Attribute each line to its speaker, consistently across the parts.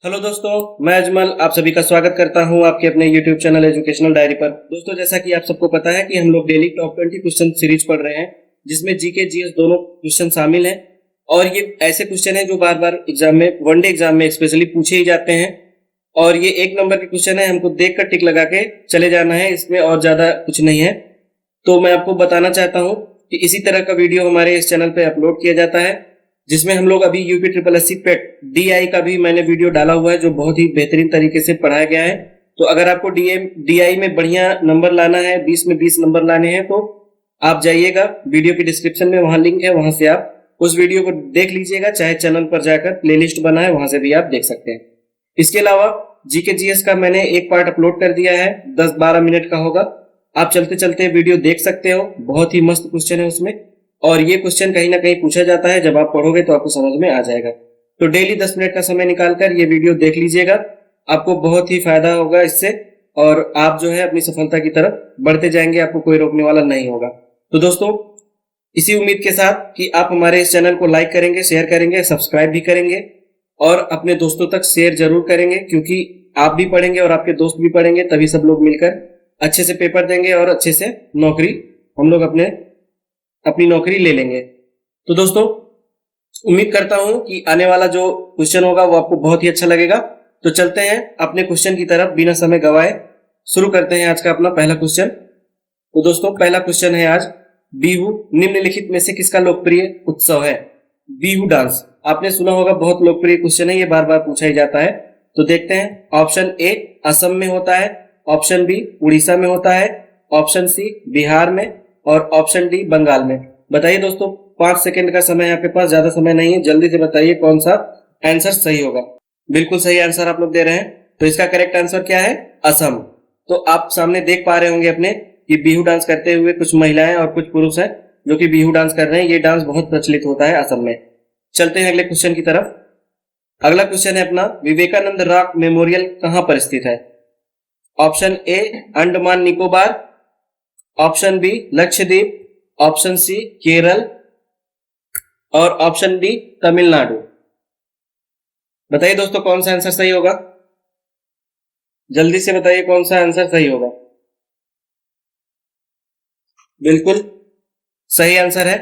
Speaker 1: Hello दोस्तों, मैं अजमल आप सभी का स्वागत करता हूं आपके अपने YouTube चैनल एजुकेशनल डायरी पर। दोस्तों, जैसा कि आप सबको पता है कि हम लोग डेली टॉप 20 क्वेश्चन सीरीज पढ़ रहे हैं, जिसमें जीके जीएस दोनों क्वेश्चन शामिल हैं। और ये ऐसे क्वेश्चन हैं जो बार बार एग्जाम में, वनडे एग्जाम में स्पेशली पूछे ही जाते हैं। और ये एक नंबर के क्वेश्चन है, हमको देख कर टिक लगा के चले जाना है, इसमें और ज्यादा कुछ नहीं है। तो मैं आपको बताना चाहता हूँ कि इसी तरह का वीडियो हमारे इस चैनल पे अपलोड किया जाता है, जिसमें हम लोग अभी यूपी ट्रिपल एस सी पेट डीआई का भी मैंने वीडियो डाला हुआ है, जो बहुत ही बेहतरीन तरीके से पढ़ाया गया है। तो अगर आपको डीआई में बढ़िया नंबर लाना है, 20 में 20 नंबर लाने हैं, तो आप जाइएगा, वीडियो की डिस्क्रिप्शन में वहां लिंक है, वहां से आप उस वीडियो को देख लीजिएगा। चाहे चैनल पर जाकर प्लेलिस्ट बना है, वहां से भी आप देख सकते हैं। इसके अलावा जीके जीएस का मैंने एक पार्ट अपलोड कर दिया है, 10-12 मिनट का होगा। आप चलते चलते वीडियो देख सकते हो, बहुत ही मस्त क्वेश्चन है उसमें। और ये क्वेश्चन कहीं ना कहीं पूछा जाता है, जब आप पढ़ोगे तो आपको समझ में आ जाएगा। तो डेली 10 मिनट का समय निकालकर ये वीडियो देख लीजिएगा, आपको बहुत ही फायदा होगा इससे। और आप जो है अपनी सफलता की तरफ बढ़ते जाएंगे, आपको कोई रोकने वाला नहीं होगा। तो दोस्तों, इसी उम्मीद के साथ कि आप हमारे इस चैनल को लाइक करेंगे, शेयर करेंगे, सब्सक्राइब भी करेंगे और अपने दोस्तों तक शेयर जरूर करेंगे, क्योंकि आप भी पढ़ेंगे और आपके दोस्त भी पढ़ेंगे, तभी सब लोग मिलकर अच्छे से पेपर देंगे और अच्छे से नौकरी हम लोग अपनी नौकरी ले लेंगे। तो दोस्तों, उम्मीद करता हूं कि आने वाला जो क्वेश्चन होगा वो आपको बहुत ही अच्छा लगेगा। तो चलते हैं अपने क्वेश्चन की तरफ, बिना समय गवाए शुरू करते हैं आज का अपना पहला क्वेश्चन। तो दोस्तों, पहला क्वेश्चन है आज, बिहू निम्नलिखित में से किसका लोकप्रिय उत्सव है? बिहू डांस आपने सुना होगा, बहुत लोकप्रिय क्वेश्चन है, ये बार बार पूछा ही जाता है। तो देखते हैं। ऑप्शन ए असम में होता है, ऑप्शन बी उड़ीसा में होता है, ऑप्शन सी बिहार में और ऑप्शन डी बंगाल में। बताइए दोस्तों, 5 सेकंड का समय है आपके पास, ज्यादा समय नहीं है, जल्दी से बताइए कौन सा आंसर सही होगा। बिल्कुल सही आंसर आप लोग दे रहे हैं। तो इसका करेक्ट आंसर क्या है? असम। तो आप सामने देख पा रहे होंगे अपने कि बिहू डांस करते हुए कुछ महिलाएं और कुछ पुरुष हैं जो कि बिहू डांस कर रहे हैं। ये डांस बहुत प्रचलित होता है असम में। चलते हैं अगले क्वेश्चन की तरफ। अगला क्वेश्चन है अपना, विवेकानंद रॉक मेमोरियल कहां पर स्थित है? Option A Andaman Nicobar, option B Lakshadweep, option C Kerala और ऑप्शन डी तमिलनाडु। बताइए दोस्तों, कौन सा आंसर सही होगा? जल्दी से बताइए कौन सा आंसर सही होगा। बिल्कुल सही आंसर है,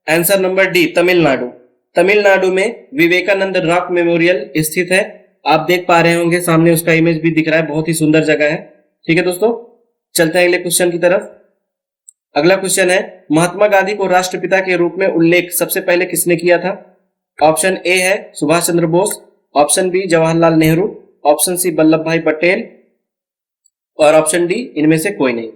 Speaker 1: answer number D Tamil Nadu. Tamil Nadu में विवेकानंद रॉक मेमोरियल स्थित है। आप देख पा रहे होंगे सामने, उसका इमेज भी दिख रहा है, बहुत ही सुंदर जगह है। ठीक है दोस्तों, चलते हैं अगले क्वेश्चन की तरफ। अगला क्वेश्चन है, महात्मा गांधी को राष्ट्रपिता के रूप में उल्लेख सबसे पहले किसने किया था? ऑप्शन ए है Subhash Chandra Bose, option B Jawaharlal Nehru, option C Vallabh Bhai Patel और ऑप्शन डी इनमें से कोई नहीं।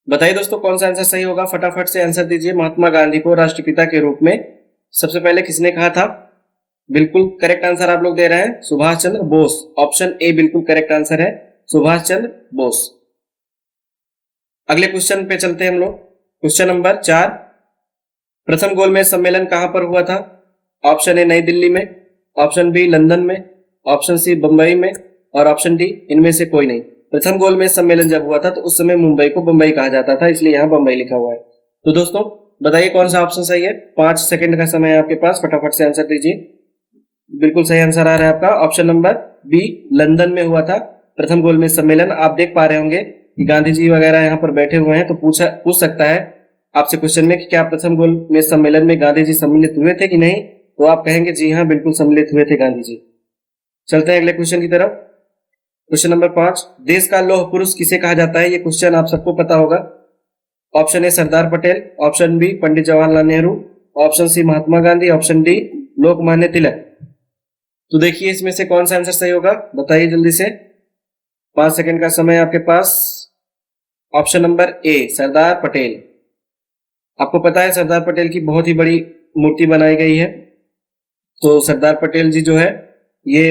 Speaker 1: बताइए दोस्तों, कौन सा आंसर सही होगा? फटाफट से आंसर दीजिए। महात्मा गांधी को राष्ट्रपिता के रूप में सबसे पहले किसने कहा था? बिल्कुल करेक्ट आंसर आप लोग दे रहे हैं, सुभाष चंद्र बोस। ऑप्शन ए बिल्कुल करेक्ट आंसर है, सुभाष चंद्र बोस। अगले क्वेश्चन पे चलते हैं हम लोग। क्वेश्चन नंबर 4, प्रथम गोलमेज सम्मेलन कहां पर हुआ था? ऑप्शन ए नई दिल्ली में, ऑप्शन बी लंदन में, ऑप्शन सी बंबई में और ऑप्शन डी इनमें से कोई नहीं। प्रथम गोलमेज सम्मेलन जब हुआ था तो उस समय मुंबई को बंबई कहा जाता था, इसलिए यहाँ बंबई लिखा हुआ है। तो दोस्तों, बताइए कौन सा ऑप्शन सही है? 5 सेकंड का समय है आपके पास, फटाफट से आंसर दीजिए। बिल्कुल सही आंसर आ रहा है आपका, ऑप्शन नंबर बी लंदन में हुआ था प्रथम गोलमेज सम्मेलन। आप देख पा रहे होंगे कि गांधी जी वगैरह यहाँ पर बैठे हुए हैं, तो पूछ सकता है आपसे क्वेश्चन में कि क्या प्रथम गोलमेज सम्मेलन में गांधी जी सम्मिलित हुए थे कि नहीं? तो आप कहेंगे जी हाँ, बिल्कुल सम्मिलित हुए थे गांधी जी। चलते हैं अगले क्वेश्चन की तरफ। क्वेश्चन नंबर 5, देश का लौह पुरुष किसे कहा जाता है? ये क्वेश्चन आप सबको पता होगा। Option A Sardar Patel, option B Pandit Jawaharlal Nehru, option C Mahatma Gandhi, option D Lokmanya Tilak. तो देखिए इसमें से कौन सा आंसर सही होगा, बताइए जल्दी से। 5 सेकंड का समय आपके पास। Option number A Sardar Patel. आपको पता है सरदार पटेल की बहुत ही बड़ी मूर्ति बनाई गई है। तो सरदार पटेल जी जो है ये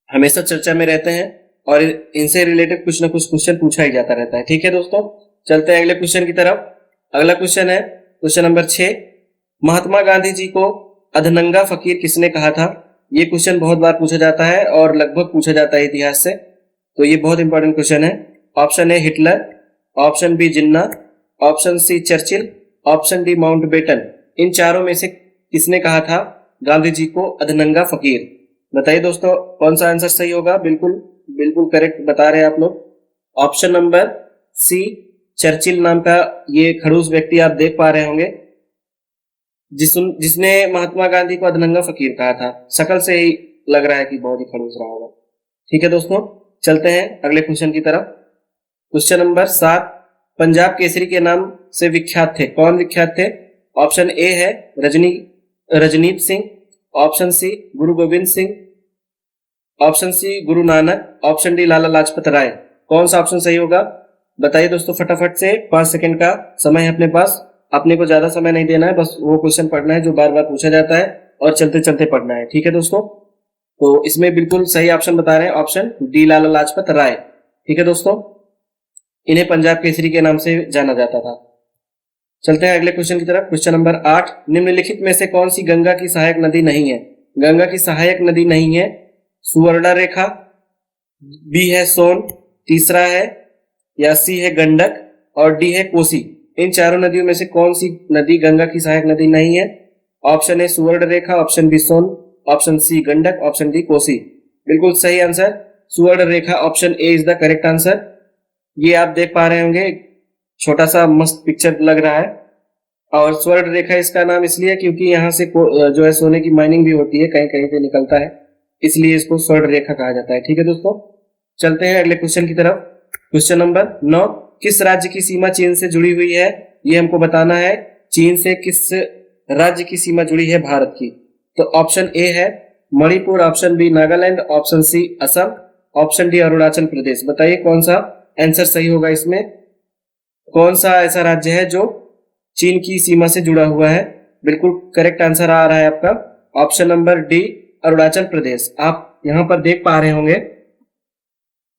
Speaker 1: हमेशा चर्चा में रहते हैं और इनसे रिलेटेड कुछ ना कुछ क्वेश्चन पूछा ही जाता रहता है। ठीक है दोस्तों, चलते हैं अगले क्वेश्चन की तरफ। अगला क्वेश्चन है क्वेश्चन नंबर 6, महात्मा गांधी जी को अधनंगा फकीर किसने कहा था? ये क्वेश्चन बहुत बार पूछा जाता है और लगभग पूछा जाता है इतिहास से, तो ये बहुत इंपॉर्टेंट क्वेश्चन है। Option A Hitler, option B Jinnah, option C Churchill, option D Mountbatten. इन चारों में से किसने कहा था गांधी जी को अधनंगा फकीर? बताइए दोस्तों कौन सा आंसर सही होगा। बिल्कुल बिल्कुल करेक्ट बता रहे हैं आप लोग। ऑप्शन नंबर सी, चर्चिल नाम का ये खड़ूस व्यक्ति आप देख पा रहे होंगे, जिसने महात्मा गांधी को अधनंगा फकीर कहा था। शक्ल से ही लग रहा है कि बहुत ही खड़ूस रहा होगा। ठीक है दोस्तों, चलते हैं अगले क्वेश्चन की तरफ। क्वेश्चन नंबर 7, पंजाब केसरी के नाम से विख्यात थे, कौन विख्यात थे? ऑप्शन ए है रजनीत सिंह, ऑप्शन सी गुरु Govind Singh, option C Guru Nanak, option D Lala Lajpat Rai. कौन सा ऑप्शन सही होगा बताइए दोस्तों फटाफट से। 5 सेकंड का समय है अपने पास, अपने को ज्यादा समय नहीं देना है, बस वो क्वेश्चन पढ़ना है जो बार बार पूछा जाता है और चलते चलते पढ़ना है। ठीक है दोस्तों, तो इसमें बिल्कुल सही ऑप्शन बता रहे हैं, ऑप्शन डी लाला लाजपत राय। ठीक है दोस्तों, इन्हें पंजाब केसरी के नाम से जाना जाता था। चलते हैं अगले क्वेश्चन की तरफ। क्वेश्चन नंबर 8, निम्नलिखित में से कौन सी गंगा की सहायक नदी नहीं है? गंगा की सहायक नदी नहीं है, सुवर्णा रेखा, बी है सोन, तीसरा है या सी है गंडक और डी है कोसी। इन चारों नदियों में से कौन सी नदी गंगा की सहायक नदी नहीं है? Option A Subarnarekha, option B Son, option C Gandak, option D Kosi. बिल्कुल सही answer Subarnarekha, option A is the correct answer. ये आप देख पा रहे होंगे, छोटा सा मस्त पिक्चर लग रहा है। और स्वर्ण रेखा इसका नाम इसलिए क्योंकि यहाँ से जो है सोने की माइनिंग भी होती है, कहीं कहीं पे निकलता है, इसलिए इसको स्वर्ण रेखा कहा जाता है। ठीक है दोस्तों, चलते हैं अगले क्वेश्चन की तरफ। क्वेश्चन नंबर 9, किस राज्य की सीमा चीन से जुड़ी हुई है? ये हमको बताना है, चीन से किस राज्य की सीमा जुड़ी है भारत की। तो ऑप्शन ए है Manipur, option B Nagaland, option C Assam, option D Arunachal Pradesh. बताइए कौन सा आंसर सही होगा इसमें, कौन सा ऐसा राज्य है जो चीन की सीमा से जुड़ा हुआ है? बिल्कुल करेक्ट आंसर आ रहा है आपका ऑप्शन नंबर डी अरुणाचल प्रदेश। आप यहाँ पर देख पा रहे होंगे,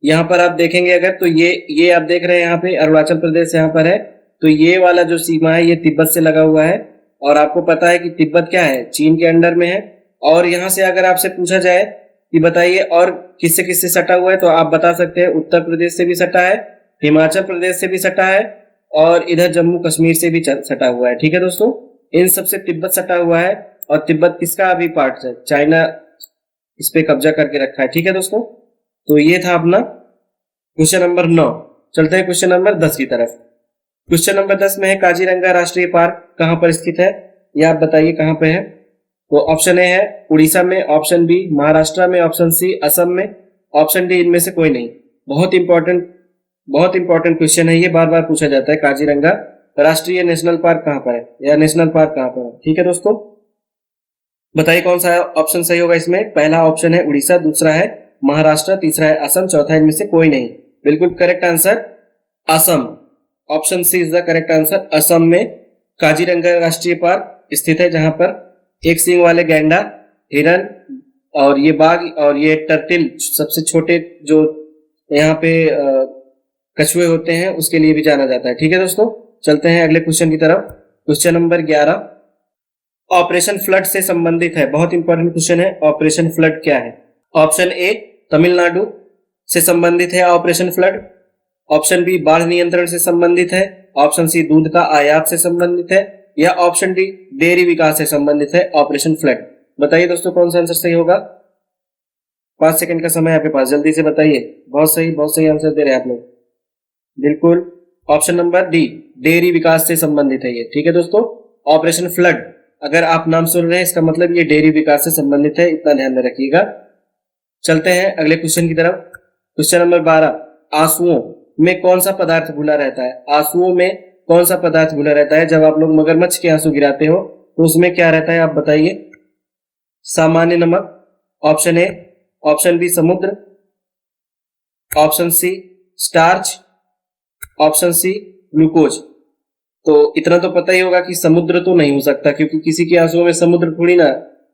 Speaker 1: यहाँ पर आप देखेंगे अगर तो ये आप देख रहे हैं यहाँ पे अरुणाचल प्रदेश यहाँ पर है, तो ये वाला जो सीमा है ये तिब्बत से लगा हुआ है। और आपको पता है कि तिब्बत क्या है, चीन के अंडर में है। और यहाँ से अगर आपसे पूछा जाए कि बताइए और किससे किससे सटा हुआ है, तो आप बता सकते हैं उत्तर प्रदेश से भी सटा है, हिमाचल प्रदेश से भी सटा है और इधर जम्मू कश्मीर से भी सटा हुआ है। ठीक है दोस्तों, इन सबसे तिब्बत सटा हुआ है और तिब्बत किसका अभी पार्ट है? चाइना इस पे कब्जा करके रखा है। ठीक है दोस्तों, तो ये था अपना क्वेश्चन नंबर 9। चलते हैं क्वेश्चन नंबर 10 की तरफ। क्वेश्चन नंबर 10 में है काजीरंगा राष्ट्रीय पार्क कहां पर स्थित है? ये आप बताइए कहां पे है। तो ऑप्शन ए है उड़ीसा में, ऑप्शन बी महाराष्ट्र में, ऑप्शन सी असम में, ऑप्शन डी इनमें से कोई नहीं। बहुत इंपॉर्टेंट क्वेश्चन है ये, बार बार पूछा जाता है काजीरंगा राष्ट्रीय नेशनल पार्क कहां पर है या नेशनल पार्क कहां पर है। ठीक है दोस्तों, बताइए कौन सा ऑप्शन सही होगा इसमें। पहला ऑप्शन है उड़ीसा, दूसरा है महाराष्ट्र, तीसरा है असम, चौथा इनमें से कोई नहीं। बिल्कुल correct answer Assam, option C is the correct answer. Assam में काजीरंगा राष्ट्रीय पार्क स्थित है, जहां पर एक सींग वाले गैंडा, हिरन और ये बाघ और ये टर्टिल, सबसे छोटे जो यहाँ पे कछुए होते हैं, उसके लिए भी जाना जाता है। ठीक है दोस्तों, चलते हैं अगले क्वेश्चन की तरफ। क्वेश्चन नंबर 11 ऑपरेशन फ्लड से संबंधित है, बहुत इंपॉर्टेंट क्वेश्चन है। ऑपरेशन फ्लड क्या है? ऑप्शन ए तमिलनाडु से संबंधित है ऑपरेशन फ्लड, ऑप्शन बी बाढ़ नियंत्रण से संबंधित है, ऑप्शन सी दूध का आयात से संबंधित है या ऑप्शन डी डेयरी विकास से संबंधित है ऑपरेशन फ्लड। बताइए दोस्तों कौन सा आंसर सही होगा। 5 सेकंड का समय आपके पास, जल्दी से बताइए। बहुत सही आंसर दे रहे हैं आप लोग। बिल्कुल ऑप्शन नंबर डी डेयरी विकास से संबंधित है ये। ठीक है दोस्तों, ऑपरेशन फ्लड अगर आप नाम सुन रहे हैं इसका मतलब ये डेयरी विकास से संबंधित है, इतना ध्यान में रखिएगा। चलते हैं अगले क्वेश्चन की तरफ। क्वेश्चन नंबर 12 आंसुओं में कौन सा पदार्थ घुला रहता है? आंसुओं में कौन सा पदार्थ घुला रहता है? जब आप लोग मगरमच्छ के आंसू गिराते हो तो उसमें क्या रहता है आप बताइए। सामान्य नमक, ऑप्शन ए, ऑप्शन बी समुद्र, option C starch, option C glucose. तो इतना तो पता ही होगा कि समुद्र तो नहीं हो सकता, क्योंकि किसी के आंसुओं में समुद्र थोड़ी ना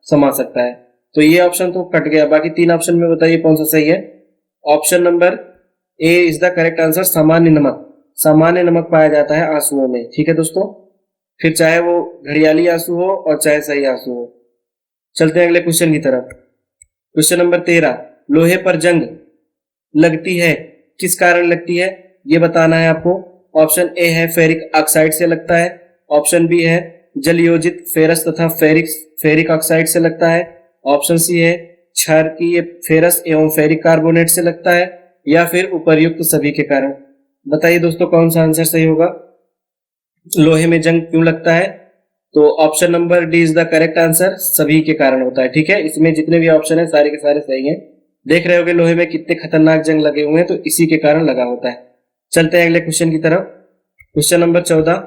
Speaker 1: समा सकता है, तो ये ऑप्शन तो कट गया। बाकी 3 ऑप्शन में बताइए कौन सा सही है। Option number A is the correct answer, सामान्य नमक। सामान्य नमक पाया जाता है आंसुओं में। ठीक है दोस्तों, फिर चाहे वो घड़ियाली आंसू हो और चाहे सही आंसू हो। चलते हैं अगले क्वेश्चन की तरफ। क्वेश्चन नंबर 13 लोहे पर जंग लगती है, किस कारण लगती है ये बताना है आपको। ऑप्शन ए है फेरिक ऑक्साइड से लगता है, ऑप्शन बी है जल योजित फेरस तथा फेरिक ऑक्साइड से लगता है, ऑप्शन सी है क्षारकीय फेरस एवं फेरिक कार्बोनेट से लगता है या फिर उपर्युक्त सभी के कारण? बताइए दोस्तों कौन सा आंसर सही होगा। लोहे में जंग क्यों लगता है? तो option number D is the correct answer, सभी के कारण होता है। ठीक है, इसमें जितने भी ऑप्शन है सारे के सारे सही हैं। देख रहे होगे लोहे में कितने खतरनाक जंग लगे हुए हैं, तो इसी के कारण लगा होता है। चलते हैं अगले क्वेश्चन की तरफ। क्वेश्चन नंबर 14,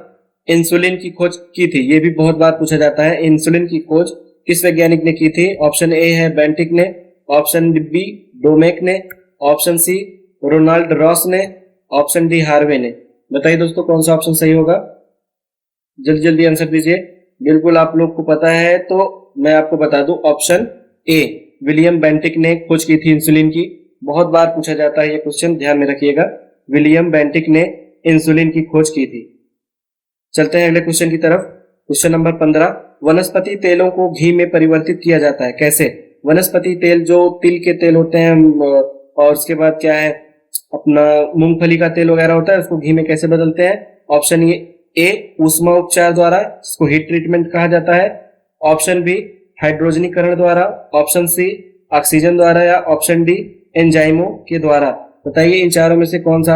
Speaker 1: इंसुलिन की खोज की थी, ये भी बहुत बार पूछा जाता है। इंसुलिन की खोज किस वैज्ञानिक ने की थी? ऑप्शन ए है बेंटिक ने, ऑप्शन बी डोमेक ने, ऑप्शन सी रोनाल्ड रॉस ने, ऑप्शन डी हार्वे ने। बताइए दोस्तों कौन सा ऑप्शन सही होगा, जल्दी जल्दी आंसर दीजिए। बिल्कुल आप लोग को पता है तो मैं आपको बता दूं, ऑप्शन ए विलियम बेंटिक ने खोज की थी इंसुलिन की। बहुत बार पूछा जाता है ये क्वेश्चन, ध्यान में रखिएगा। विलियम बेंटिक ने इंसुलिन की खोज की थी। चलते हैं अगले क्वेश्चन की तरफ। क्वेश्चन नंबर 15, वनस्पति तेलों को घी में परिवर्तित किया जाता है, कैसे? वनस्पति तेल जो तिल के तेल होते हैं और उसके बाद क्या है अपना मूंगफली का तेल वगैरह होता है, उसको घी में कैसे बदलते हैं? ऑप्शन ए ऊष्मा उपचार द्वारा, इसको हीट ट्रीटमेंट कहा जाता है। ऑप्शन बी हाइड्रोजनीकरण द्वारा, ऑप्शन सी ऑक्सीजन द्वारा, या ऑप्शन डी एंजाइमों के द्वारा। बताइए इन चारों में से कौन सा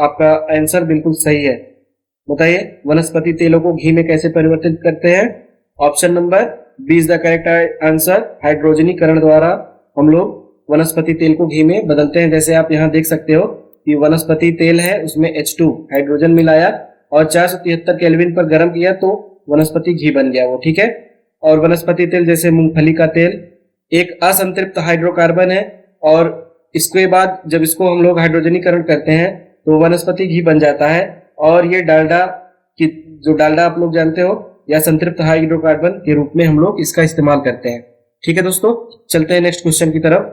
Speaker 1: आपका आंसर बिल्कुल सही है। बताइए वनस्पति तेलों को घी में कैसे परिवर्तित करते हैं? Option number B is the correct answer, हाइड्रोजनीकरण द्वारा हम लोग वनस्पति तेल को घी में बदलते हैं। जैसे आप यहाँ देख सकते हो कि वनस्पति तेल है, उसमें H2 हाइड्रोजन मिलाया और 473 केल्विन पर गर्म किया तो वनस्पति घी बन गया वो। ठीक है, और वनस्पति तेल जैसे मूंगफली का तेल एक असंतृप्त हाइड्रोकार्बन है, और इसके बाद जब इसको हम लोग हाइड्रोजनीकरण करते हैं तो वनस्पति घी बन जाता है। और ये डालडा की जो डालडा आप लोग जानते हो, या संतृप्त हाइड्रोकार्बन के रूप में हम लोग इसका इस्तेमाल करते हैं। ठीक है दोस्तों, चलते हैं नेक्स्ट क्वेश्चन की तरफ।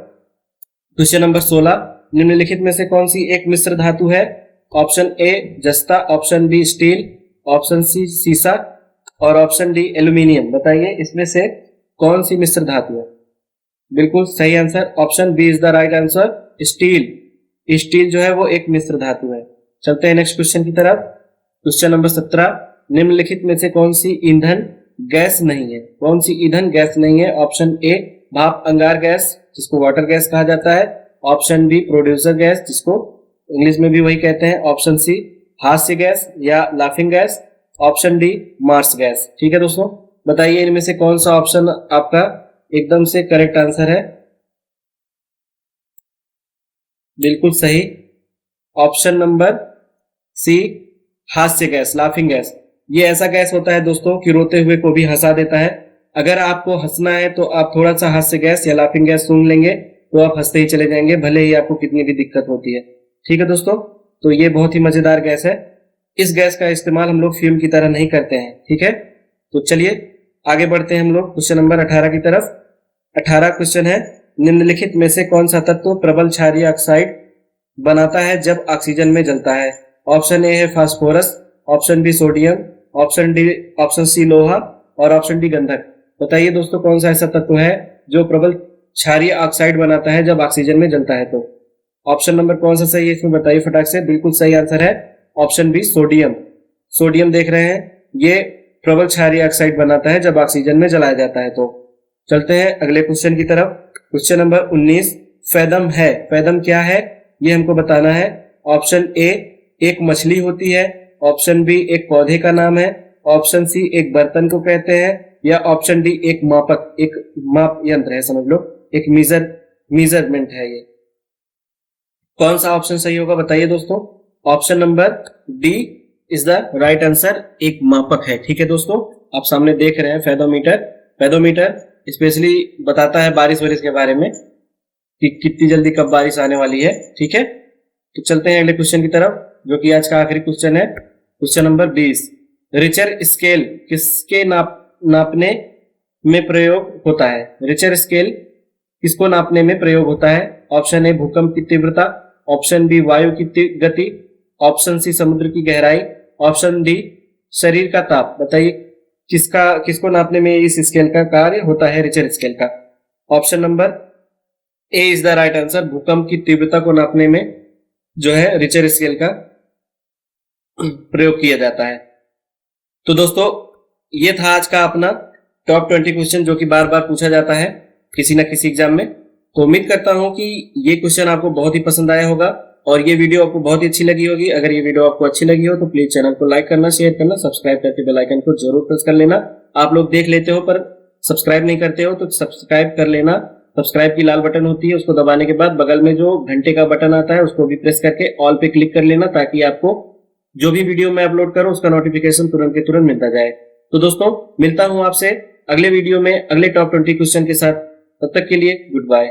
Speaker 1: क्वेश्चन नंबर 16, निम्नलिखित में से कौन सी एक मिश्र धातु है? ऑप्शन ए जस्ता, option B steel, option C सीसा और ऑप्शन डी एल्यूमिनियम। बताइए इसमें से कौन सी मिश्र धातु है? बिल्कुल सही answer, option B is the right answer, steel. Steel जो है वो एक मिश्र धातु है। चलते हैं नेक्स्ट क्वेश्चन की तरफ। क्वेश्चन नंबर 17, निम्नलिखित में से कौन सी ईंधन गैस नहीं है? कौन सी ईंधन गैस नहीं है? ऑप्शन ए भाप अंगार गैस, जिसको वाटर गैस कहा जाता है। ऑप्शन बी प्रोड्यूसर गैस, जिसको इंग्लिश में भी वही कहते हैं। ऑप्शन सी हास्य गैस या laughing gas. Option D marsh gas. ठीक है दोस्तों, बताइए इनमें से कौन सा ऑप्शन आपका एकदम से करेक्ट आंसर है? बिल्कुल सही, ऑप्शन नंबर सी हास्य गैस, लाफिंग गैस। ये ऐसा गैस होता है दोस्तों कि रोते हुए को भी हंसा देता है। अगर आपको हंसना है तो आप थोड़ा सा हास्य गैस या लाफिंग गैस सुन लेंगे तो आप हंसते ही चले जाएंगे, भले ही आपको कितनी भी दिक्कत होती है। ठीक है दोस्तों, तो ये बहुत ही मजेदार गैस है। इस गैस का इस्तेमाल हम लोग फ्यूल की तरह नहीं करते हैं। ठीक है, तो चलिए आगे बढ़ते हैं हम लोग क्वेश्चन नंबर 18 की तरफ। 18 क्वेश्चन है, निम्नलिखित में से कौन सा तत्व प्रबल क्षारीय ऑक्साइड बनाता है जब ऑक्सीजन में जलता है? ऑप्शन ए है phosphorus, option B sodium, option C लोहा और ऑप्शन डी गंधक। बताइए दोस्तों कौन सा ऐसा तत्व है जो प्रबल क्षारीय ऑक्साइड बनाता है जब ऑक्सीजन में जलता है? तो ऑप्शन नंबर कौन सा सही है इसमें बताइए फटाक से। बिल्कुल सही आंसर है ऑप्शन बी सोडियम। सोडियम देख रहे हैं, ये प्रबल क्षारीय ऑक्साइड बनाता है जब ऑक्सीजन में जलाया जाता है। तो चलते हैं अगले क्वेश्चन की तरफ। क्वेश्चन नंबर 19, फैदम है, फैदम क्या है ये हमको बताना है। ऑप्शन ए एक मछली होती है, ऑप्शन बी एक पौधे का नाम है, ऑप्शन सी एक बर्तन को कहते हैं, या ऑप्शन डी एक मापक, एक माप यंत्र है, समझ लो एक मेजरमेंट है। ये कौन सा ऑप्शन सही होगा बताइए दोस्तों। Option number D is the right answer, एक मापक है। ठीक है दोस्तों, आप सामने देख रहे हैं फेदोमीटर। फेदोमीटर स्पेशली बताता है बारिश वारिश के बारे में कि कितनी जल्दी कब बारिश आने वाली है। ठीक है, तो चलते हैं अगले क्वेश्चन की तरफ जो कि आज का आखिरी क्वेश्चन है। क्वेश्चन नंबर 20, रिचर स्केल किसके नापने में प्रयोग होता है? रिचर स्केल किसको नापने में प्रयोग होता है? ऑप्शन ए भूकंप की तीव्रता, ऑप्शन बी वायु की गति, ऑप्शन सी समुद्र की गहराई, ऑप्शन डी शरीर का ताप। बताइए किसको नापने में इस स्केल का कार्य होता है, रिचर स्केल का? Option number A is the right answer, भूकंप की तीव्रता को नापने में जो है रिचर स्केल का प्रयोग किया जाता है। तो दोस्तों ये था आज का अपना टॉप 20 क्वेश्चन जो कि बार बार पूछा जाता है किसी ना किसी एग्जाम में। तो उम्मीद करता हूं कि ये क्वेश्चन आपको बहुत ही पसंद आया होगा और ये वीडियो आपको बहुत ही अच्छी लगी होगी। अगर ये वीडियो आपको अच्छी लगी हो तो प्लीज चैनल को लाइक करना, शेयर करना, सब्सक्राइब करके बेल आइकन को जरूर प्रेस कर लेना। आप लोग देख लेते हो पर सब्सक्राइब नहीं करते हो तो सब्सक्राइब कर लेना। सब्सक्राइब की लाल बटन होती है, उसको दबाने के बाद बगल में जो घंटे का बटन आता है उसको भी प्रेस करके ऑल पे क्लिक कर लेना, ताकि आपको जो भी वीडियो मैं अपलोड करूं उसका नोटिफिकेशन तुरंत के तुरंत मिलता जाए। तो दोस्तों मिलता हूं आपसे अगले वीडियो में अगले टॉप 20 क्वेश्चन के साथ। तब तक के लिए गुड बाय।